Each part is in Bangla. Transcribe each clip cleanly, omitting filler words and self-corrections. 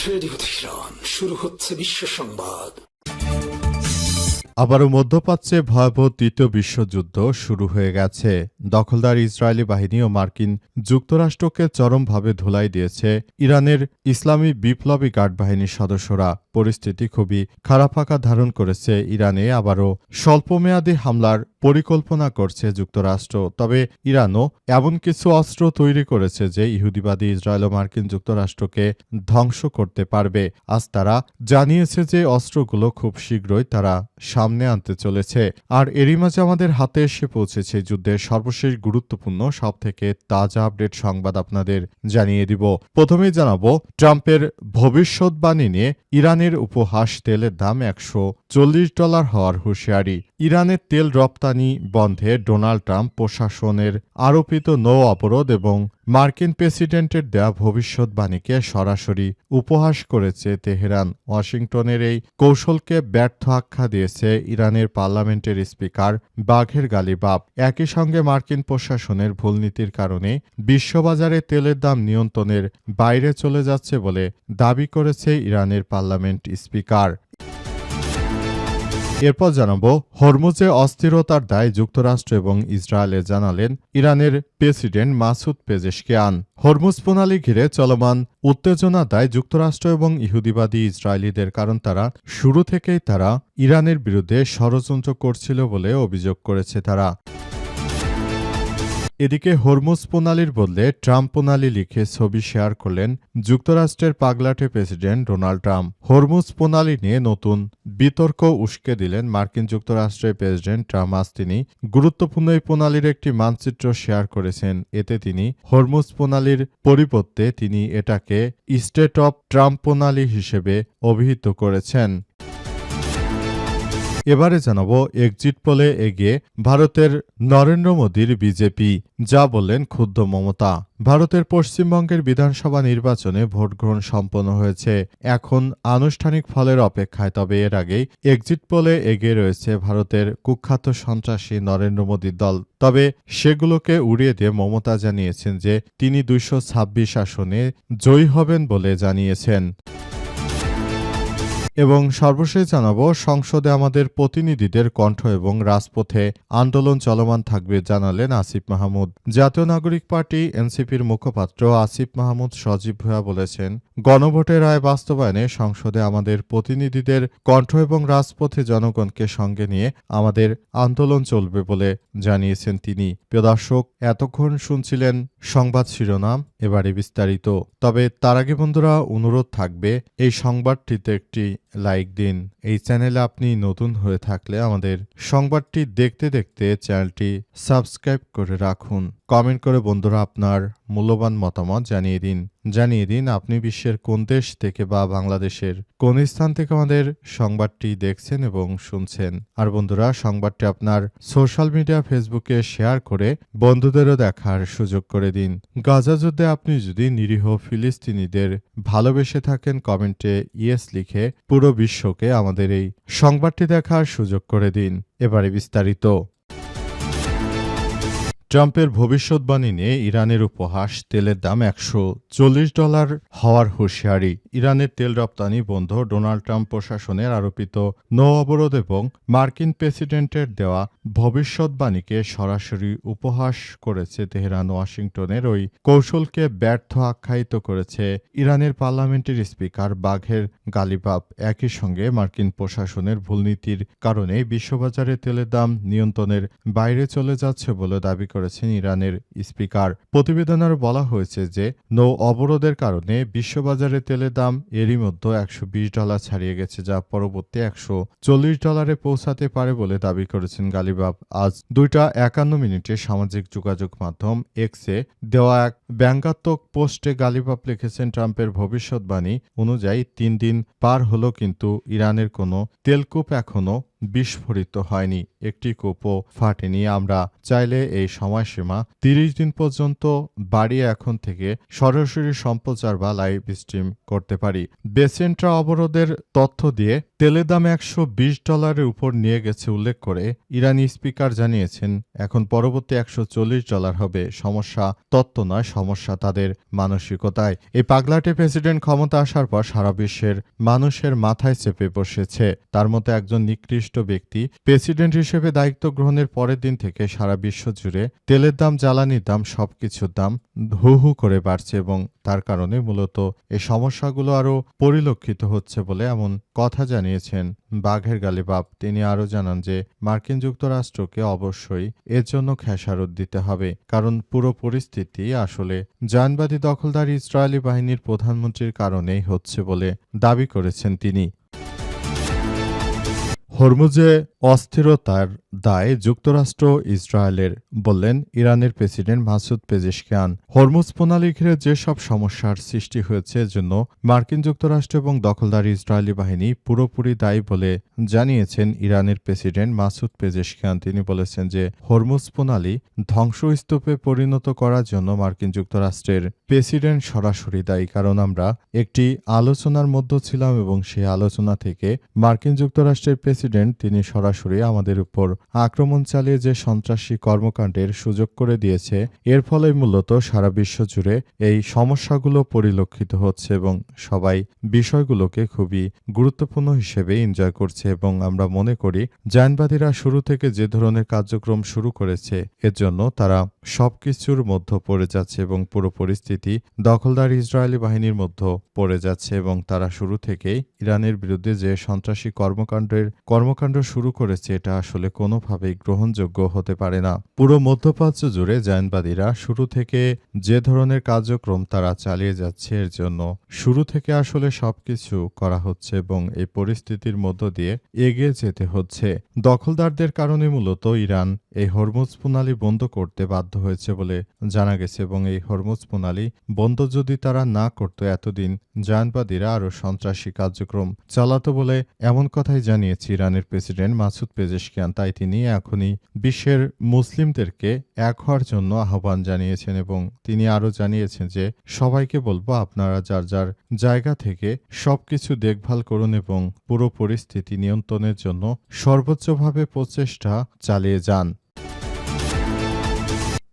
রেডিও তেহরান, শুরু হচ্ছে বিশ্ব সংবাদ। আবারও মধ্যপ্রাচ্যে ভয়াবহ তৃতীয় বিশ্বযুদ্ধ শুরু হয়ে গেছে। দখলদার ইসরায়েলি বাহিনী ও মার্কিন যুক্তরাষ্ট্রকে চরমভাবে ধুলাই দিয়েছে ইরানের ইসলামী বিপ্লবী গার্ড বাহিনীর সদস্যরা। পরিস্থিতি খুবই খারাপ আকার ধারণ করেছে। ইরানে আবারও স্বল্পমেয়াদী হামলার পরিকল্পনা করছে যুক্তরাষ্ট্র। তবে ইরানও এমন কিছু অস্ত্র তৈরি করেছে যে ইহুদিবাদী ইসরায়েল ও মার্কিন যুক্তরাষ্ট্রকে ধ্বংস করতে পারবে। আজ তারা জানিয়েছে যে অস্ত্রগুলো খুব শীঘ্রই তারা সামনে আনতে চলেছে। আর এরই মাঝে আমাদের হাতে এসে পৌঁছেছে যুদ্ধের সর্বশেষ গুরুত্বপূর্ণ সবথেকে তাজা আপডেট সংবাদ আপনাদের জানিয়ে দিব। প্রথমেই জানাবো ট্রাম্পের ভবিষ্যৎবাণী নিয়ে ইরানের উপহাস তেলের দাম $140 হওয়ার হুঁশিয়ারি। ইরানের তেল রপ্তানি বন্ধে ডোনাল্ড ট্রাম্প প্রশাসনের আরোপিত নৌ অবরোধ এবং মার্কিন প্রেসিডেন্টের দেয়া ভবিষ্যৎবাণীকে সরাসরি উপহাস করেছে তেহরান। ওয়াশিংটনের এই কৌশলকে ব্যর্থ আখ্যা দিয়েছে ইরানের পার্লামেন্টের স্পিকার বাঘের গালিবাফ। একই সঙ্গে মার্কিন প্রশাসনের ভুল নীতির কারণে বিশ্ববাজারে তেলের দাম নিয়ন্ত্রণের বাইরে চলে যাচ্ছে বলে দাবি করেছে ইরানের পার্লামেন্ট স্পিকার। এরপর জানাবো হরমুজে অস্থিরতার দায় যুক্তরাষ্ট্র এবং ইসরায়েলে জানালেন ইরানের প্রেসিডেন্ট মাসুদ পেজেশকিয়ান। হরমুজ প্রণালী ঘিরে চলমান উত্তেজনা দায় যুক্তরাষ্ট্র এবং ইহুদিবাদী ইসরায়েলিদের, কারণ তারা শুরু থেকেই ইরানের বিরুদ্ধে ষড়যন্ত্র করছিল বলে অভিযোগ করেছে তারা। এদিকে হরমুজ প্রণালীর বদলে ট্রাম্প প্রণালী লিখে ছবি শেয়ার করলেন যুক্তরাষ্ট্রের পাগলাটে প্রেসিডেন্ট ডোনাল্ড ট্রাম্প। হরমুজ প্রণালী নিয়ে নতুন বিতর্ক উস্কে দিলেন মার্কিন যুক্তরাষ্ট্রের প্রেসিডেন্ট ট্রাম্প। আজ তিনি গুরুত্বপূর্ণ এই প্রণালীর একটি মানচিত্র শেয়ার করেছেন। এতে তিনি হরমুজ প্রণালীর পরিবর্তে তিনি এটাকে স্টেট অফ ট্রাম্প প্রণালী হিসেবে অভিহিত করেছেন। এবারে জানাবো এক্সিট পোলে এগিয়ে ভারতের নরেন্দ্র মোদীর বিজেপি, যা বললেন ক্ষুব্ধ মমতা। ভারতের পশ্চিমবঙ্গের বিধানসভা নির্বাচনে ভোটগ্রহণ সম্পন্ন হয়েছে। এখন আনুষ্ঠানিক ফলের অপেক্ষায়। তবে এর আগেই এক্সিট পোলে এগিয়ে রয়েছে ভারতের কুখ্যাত সন্ত্রাসী নরেন্দ্র মোদীর দল। তবে সেগুলোকে উড়িয়ে দিয়ে মমতা জানিয়েছেন যে তিনি 226 আসনে জয়ী হবেন বলে জানিয়েছেন। এবং সর্বশেষ জানাবো সংসদে আমাদের প্রতিনিধিদের কণ্ঠ এবং রাজপথে আন্দোলন চলমান থাকবে জানালেন আসিফ মাহমুদ। জাতীয় নাগরিক পার্টি এনসিপির মুখপাত্র আসিফ মাহমুদ সজীব ভূঁইয়া বলেছেন, গণভোটের রায় বাস্তবায়নে সংসদে আমাদের প্রতিনিধিদের কণ্ঠ এবং রাজপথে জনগণকে সঙ্গে নিয়ে আমাদের আন্দোলন চলবে বলে জানিয়েছেন তিনি। প্রিয় দর্শক, এতক্ষণ শুনছিলেন সংবাদ শিরোনাম, এবারে বিস্তারিত। তবে তার আগে বন্ধুরা অনুরোধ থাকবে এই সংবাদটিতে একটি লাইক দিন। এই চ্যানেলে আপনি নতুন হয়ে থাকলে আমাদের সংবাদটি দেখতে দেখতে চ্যানেলটি সাবস্ক্রাইব করে রাখুন। কমেন্ট করে বন্ধুরা আপনার মূল্যবান মতামত জানিয়ে দিন আপনি বিশ্বের কোন দেশ থেকে বা বাংলাদেশের কোন স্থান থেকে আমাদের সংবাদটি দেখছেন এবং শুনছেন। আর বন্ধুরা, সংবাদটি আপনার সোশ্যাল মিডিয়া ফেসবুকে শেয়ার করে বন্ধুদেরও দেখার সুযোগ করে দিন। গাজা যুদ্ধে আপনি যদি নিরীহ ফিলিস্তিনিদের ভালোবেসে থাকেন, কমেন্টে ইয়েস লিখে পুরো বিশ্বকে আমাদের এই সংবাদটি দেখার সুযোগ করে দিন। এবারে বিস্তারিত। ট্রাম্পের ভবিষ্যৎবাণী নিয়ে ইরানের উপহাস, তেলের দাম $140 হওয়ার হুঁশিয়ারি। ইরানের তেল রপ্তানি বন্ধ, ডোনাল্ড ট্রাম্প প্রশাসনের আরোপিত নৌ অবরোধ এবং মার্কিন প্রেসিডেন্টের দেওয়া ভবিষ্যৎবাণীকে সরাসরি উপহাস করেছে তেহরান। ওয়াশিংটনের ওই কৌশলকে ব্যর্থ আখ্যায়িত করেছে ইরানের পার্লামেন্টের স্পিকার বাঘের গালিবাফ। একই সঙ্গে মার্কিন প্রশাসনের ভুল নীতির কারণে বিশ্ববাজারে তেলের দাম নিয়ন্ত্রণের বাইরে চলে যাচ্ছে বলে দাবি করেছেন ইরানের স্পিকার। প্রতিবেদনে বলা হয়েছে যে নৌ অবরোধের কারণে বিশ্ববাজারে তেলের দাম এরই মধ্যে $120 ছাড়িয়ে গেছে, যা পরবর্তী $140 পৌঁছাতে পারে বলে দাবি করেছেন গালিবাফ। আজ 2:51 সামাজিক যোগাযোগ মাধ্যম এক্সে দেওয়া এক ব্যঙ্গাত্মক পোস্টে গালিবাফ লিখেছেন, ট্রাম্পের ভবিষ্যৎবাণী অনুযায়ী 3 দিন পার হলো, কিন্তু ইরানের কোনো তেলকূপ এখনো বিস্ফোরিত হয়নি, একটি কূপও ফাটেনি। আমরা চাইলে এই সময়সীমা 30 দিন পর্যন্ত বাড়িয়ে এখন থেকে সরাসরি সম্প্রচার বা লাইভ স্ট্রিম করতে পারি। বেসেন্ট্রা অবরোধের তথ্য দিয়ে তেলের দাম $120 উপর নিয়ে গেছে উল্লেখ করে ইরানি স্পিকার জানিয়েছেন, এখন পরবর্তী $140 হবে। সমস্যা তত্ত্ব নয়, সমস্যা তাদের মানসিকতায়। এই পাগলাটে প্রেসিডেন্ট ক্ষমতা আসার পর সারা বিশ্বের মানুষের মাথায় চেপে বসেছে। তার মতো একজন নিকৃষ্ট ব্যক্তি প্রেসিডেন্ট হিসেবে দায়িত্ব গ্রহণের পরের দিন থেকে সারা বিশ্ব জুড়ে তেলের দাম, জ্বালানির দাম, সবকিছুর দাম হু হু করে বাড়ছে এবং তার কারণে মূলত এই সমস্যাগুলো আরও পরিলক্ষিত হচ্ছে বলে এমন কথা জানিয়েছেন বাঘের গালে বাপ। তিনি আরও জানান যে মার্কিন যুক্তরাষ্ট্রকে অবশ্যই এর জন্য খেসারত দিতে হবে, কারণ পুরো পরিস্থিতি আসলে জায়নবাদী দখলদার ইসরায়েলি বাহিনীর প্রধানমন্ত্রীর কারণেই হচ্ছে বলে দাবি করেছেন তিনি। হরমুজে অস্থিরতার দায় যুক্তরাষ্ট্র ইসরায়েলের, বললেন ইরানের প্রেসিডেন্ট মাসুদ পেজেশকিয়ান। হরমুজ প্রণালী ঘিরে যেসব সমস্যার সৃষ্টি হয়েছে এর জন্য মার্কিন যুক্তরাষ্ট্র এবং দখলদার ইসরায়েলি বাহিনী পুরোপুরি দায়ী বলে জানিয়েছেন ইরানের প্রেসিডেন্ট মাসুদ পেজেশকিয়ান। তিনি বলেছেন যে হরমুজ প্রণালী ধ্বংসস্তূপে পরিণত করার জন্য মার্কিন যুক্তরাষ্ট্রের প্রেসিডেন্ট সরাসরি দায়ী, কারণ আমরা একটি আলোচনার মধ্যে ছিলাম এবং সেই আলোচনা থেকে মার্কিন যুক্তরাষ্ট্রের প্রেসিডেন্ট তিনি সরাসরি আমাদের উপর আক্রমণ চালিয়ে যে সন্ত্রাসী কর্মকাণ্ডের সুযোগ করে দিয়েছে, এর ফলে মূলত সারা বিশ্ব জুড়ে এই সমস্যাগুলো পরিলক্ষিত হচ্ছে এবং সবাই বিষয়গুলোকে খুবই গুরুত্বপূর্ণ হিসেবে এনজয় করছে এবং আমরা মনে করি জায়নবাদীরা শুরু থেকে যে ধরনের কার্যক্রম শুরু করেছে এর জন্য তারা সবকিছুর মধ্যে পড়ে যাচ্ছে এবং পুরো পরিস্থিতি দখলদার ইসরায়েলি বাহিনীর মধ্যে পড়ে যাচ্ছে এবং তারা শুরু থেকেই ইরানের বিরুদ্ধে যে সন্ত্রাসী কর্মকাণ্ড শুরু করেছে এটা আসলে কোনোভাবেই গ্রহণযোগ্য হতে পারে না। পুরো মধ্যপ্রাচ্য জুড়ে জায়নবাদীরা শুরু থেকে যে ধরনের কার্যক্রম তারা চালিয়ে যাচ্ছে এর জন্য শুরু থেকে আসলে সবকিছু করা হচ্ছে এবং এই পরিস্থিতির মধ্য দিয়ে এগিয়ে যেতে হচ্ছে। দখলদারদের কারণে মূলত ইরান এই হরমুজ প্রণালী বন্ধ করতে বাধ্য হয়েছে বলে জানা গেছে এবং এই হরমুজ প্রণালী বন্ধ যদি তারা না করত এতদিন জায়নবাদীরা আরও সন্ত্রাসী কার্যক্রম চালাতো বলে এমন কথাই জানিয়েছে ইরানের প্রেসিডেন্ট মাসুদ পেজেশকিয়ান। তাই তিনি এখনই বিশ্বের মুসলিমদেরকে এক হওয়ার জন্য আহ্বান জানিয়েছেন এবং তিনি আরও জানিয়েছেন যে সবাইকে বলবো আপনারা যার যার জায়গা থেকে সবকিছু দেখভাল করুন এবং পুরো পরিস্থিতি নিয়ন্ত্রণের জন্য সর্বোচ্চভাবে প্রচেষ্টা চালিয়ে যান।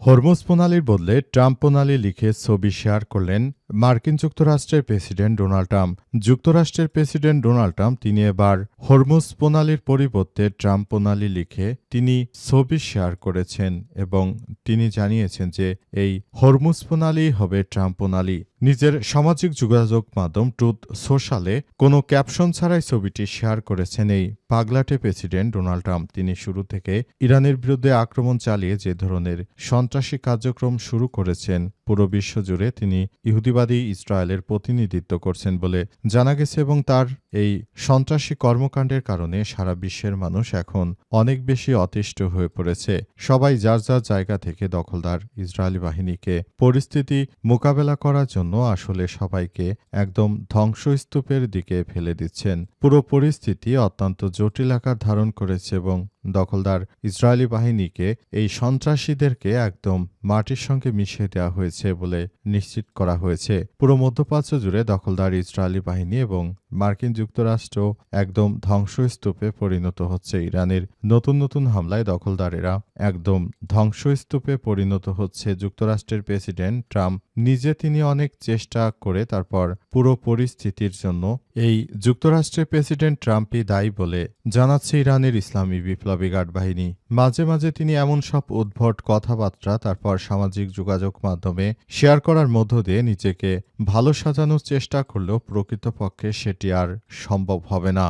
হরমুজ প্রণালীর বদলে ট্রাম্প প্রণালী লিখে ছবি শেয়ার করলেন মার্কিন যুক্তরাষ্ট্রের প্রেসিডেন্ট ডোনাল্ড ট্রাম্প। যুক্তরাষ্ট্রের প্রেসিডেন্ট ডোনাল্ড ট্রাম্প তিনি এবার হরমুজ প্রণালীর পরিবর্তে ট্রাম্প প্রণালী লিখে তিনি ছবি শেয়ার করেছেন এবং তিনি জানিয়েছেন যে এই হরমুজ প্রণালী হবে ট্রাম্প প্রণালী। নিজের সামাজিক যোগাযোগ মাধ্যম ট্রুথ সোশ্যালে কোনো ক্যাপশন ছাড়াই ছবিটি শেয়ার করেছেন এই পাগলাটে প্রেসিডেন্ট ডোনাল্ড ট্রাম্প। তিনি শুরু থেকে ইরানের বিরুদ্ধে আক্রমণ চালিয়ে যে ধরনের সন্ত্রাসী কার্যক্রম শুরু করেছেন পুরো বিশ্ব জুড়ে তিনি ইহুদিবাদী ইসরায়েলের প্রতিনিধিত্ব করছেন বলে জানা গেছে এবং তার এই সন্ত্রাসী কর্মকাণ্ডের কারণে সারা বিশ্বের মানুষ এখন অনেক বেশি অতিষ্ঠ হয়ে পড়েছে। সবাই যার যার জায়গা থেকে দখলদার ইসরায়েলি বাহিনীকে পরিস্থিতি মোকাবেলা করার জন্য আসলে সবাইকে একদম ধ্বংসস্তূপের দিকে ফেলে দিচ্ছেন। পুরো পরিস্থিতি অত্যন্ত জটিল আকার ধারণ করেছে এবং দখলদার ইসরায়েলি বাহিনীকে এই সন্ত্রাসীদেরকে একদম মাটির সঙ্গে মিশিয়ে দেওয়া হয়েছে বলে নিশ্চিত করা হয়েছে। পুরো মধ্যপ্রাচ্য জুড়ে দখলদার ইসরায়েলি বাহিনী এবং মার্কিন যুক্তরাষ্ট্র একদম ধ্বংসস্তূপে পরিণত হচ্ছে। ইরানের নতুন নতুন হামলায় দখলদারেরা একদম ধ্বংসস্তূপে পরিণত হচ্ছে। যুক্তরাষ্ট্রের প্রেসিডেন্ট ট্রাম্প নিজে তিনি অনেক চেষ্টা করে তারপর পুরো পরিস্থিতির জন্য এই যুক্তরাষ্ট্রের প্রেসিডেন্ট ট্রাম্পই দায়ী বলে জানাচ্ছে ইরানের ইসলামী বিপ্লবী গার্ড বাহিনী। মাঝে মাঝে তিনি এমন সব উদ্ভট কথাবার্তা তারপর সামাজিক যোগাযোগ মাধ্যমে শেয়ার করার মধ্য দিয়ে নিজেকে ভালো সাজানোর চেষ্টা করলেও প্রকৃতপক্ষে সেটি আর সম্ভব হবে না।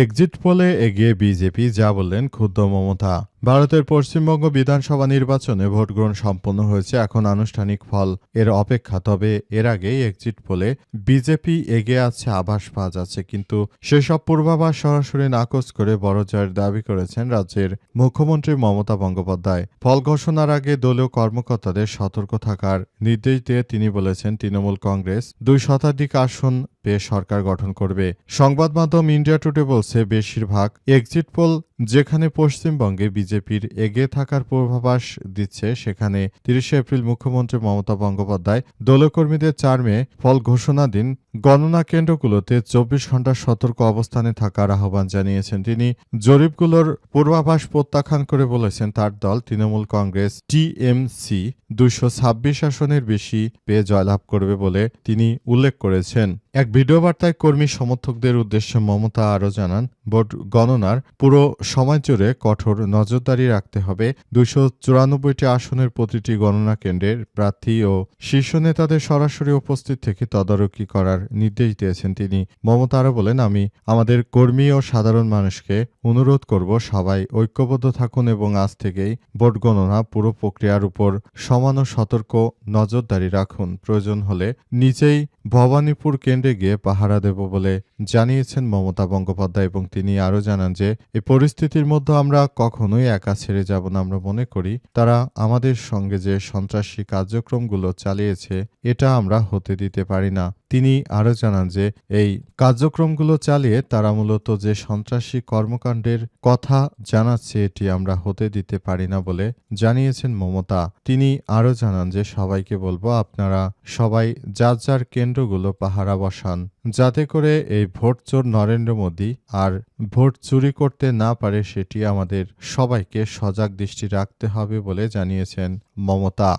এক্সিট পোলে এগিয়ে বিজেপি, যা বললেন ক্ষুব্ধ মমতা। ভারতের পশ্চিমবঙ্গ বিধানসভা নির্বাচনে ভোটগ্রহণ সম্পন্ন হয়েছে, এখন আনুষ্ঠানিক ফল এর অপেক্ষা। তবে এর আগেই এক্সিট পোলে বিজেপি এগিয়ে আছে আভাস পাওয়া যাচ্ছে, কিন্তু সেসব পূর্বাভাস সরাসরি নাকচ করে বড় জয়ের দাবি করেছেন রাজ্যের মুখ্যমন্ত্রী মমতা বন্দ্যোপাধ্যায়। ফল ঘোষণার আগে দলীয় কর্মকর্তাদের সতর্ক থাকার নির্দেশ দিয়ে তিনি বলেছেন তৃণমূল কংগ্রেস 2 শতাধিক আসন পেয়ে সরকার গঠন করবে। সংবাদ মাধ্যম ইন্ডিয়া টুডে বলছে বেশিরভাগ এক্সিট পোল যেখানে পশ্চিমবঙ্গে বিজেপির এগিয়ে থাকার পূর্বাভাস দিচ্ছে, সেখানে 30শে এপ্রিল মুখ্যমন্ত্রী মমতা বন্দ্যোপাধ্যায় দলীয়কর্মীদের 4 মে ফল ঘোষণা দিন গণনা কেন্দ্রগুলোতে 24 ঘন্টা সতর্ক অবস্থানে থাকার আহ্বান জানিয়েছেন তিনি। জরিপগুলোর পূর্বাভাস প্রত্যাখ্যান করে বলেছেন তার দল তৃণমূল কংগ্রেস টিএমসি 226 আসনের বেশি পেয়ে জয়লাভ করবে বলে তিনি উল্লেখ করেছেন। এক ভিডিও বার্তায় কর্মী সমর্থকদের উদ্দেশ্যে মমতা আরও জানান, ভোট গণনার পুরো সময় জুড়ে কঠোর নজরদারি রাখতে হবে। 294টি আসনের প্রতিটি গণনা কেন্দ্রের প্রার্থী ও শীর্ষ নেতাদের সরাসরি উপস্থিত থেকে তদারকি করার নির্দেশ দিয়েছেন তিনি। মমতা আরও বলেন, আমি আমাদের কর্মী ও সাধারণ মানুষকে অনুরোধ করব, সবাই ঐক্যবদ্ধ থাকুন এবং আজ থেকেই ভোট গণনা পুরো প্রক্রিয়ার উপর সমান ও সতর্ক নজরদারি রাখুন। প্রয়োজন হলে নিজেই ভবানীপুর কেন্দ্রে গিয়ে পাহারা দেব বলে জানিয়েছেন মমতা বন্দ্যোপাধ্যায়। এবং তিনি আরও জানান যে এই পরিস্থিতির মধ্যে আমরা কখনোই একা ছেড়ে যাব না। আমরা মনে করি তারা আমাদের সঙ্গে যে সন্ত্রাসী কার্যক্রমগুলো চালিয়েছে এটা আমরা হতে দিতে পারি না। তিনি আরও জানান যে এই কার্যক্রমগুলো চালিয়ে তারা মূলত যে সন্ত্রাসী কর্মকাণ্ডের কথা জানাচ্ছে এটি আমরা হতে দিতে পারি না বলে জানিয়েছেন মমতা। তিনি আরও জানান যে সবাইকে বলবো, আপনারা সবাই যার যার কেন্দ্রগুলো পাহারা বসান, যাতে করে এই ভোট চোর নরেন্দ্র মোদী আর ভোট চুরি করতে না পারে, সেটি আমাদের সবাইকে সজাগ দৃষ্টি রাখতে হবে বলে জানিয়েছেন মমতা।